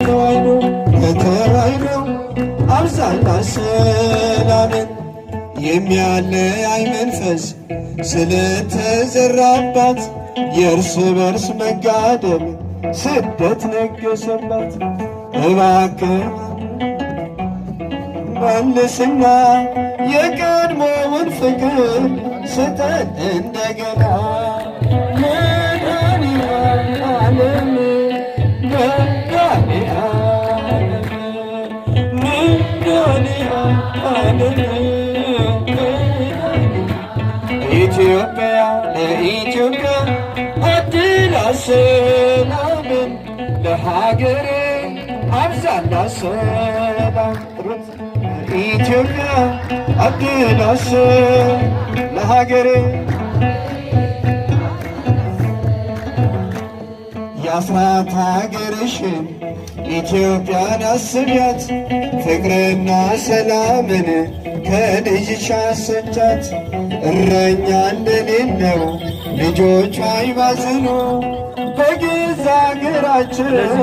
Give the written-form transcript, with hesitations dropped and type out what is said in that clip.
ተዋሕዶ ለተዋሕዶ አብዛላት ሰላምን የሚያለያይ መንፈስ ስለተዘራባት የእርስ በርስ መጋደል ስደት ነገሰባት። እባክህ መልስና የቀድሞውን ፍቅር ስጠን እንደገና። መድኃኔዓለም ኢትዮጵያ ለኢትዮጵያ አድላት ሰላምን ለሀገሬ አብዛላት ሰላም። ኢትዮጵያ አድላት ለሀገሬ የአስራት ሀገርሽን ኢትዮጵያን አስቢያት፣ ፍቅርና ሰላምን ከልጅሽ አሰጫት። እረኛ እንደሌለው ልጆቿ ይባዝኑ በገዛ አገራቸው።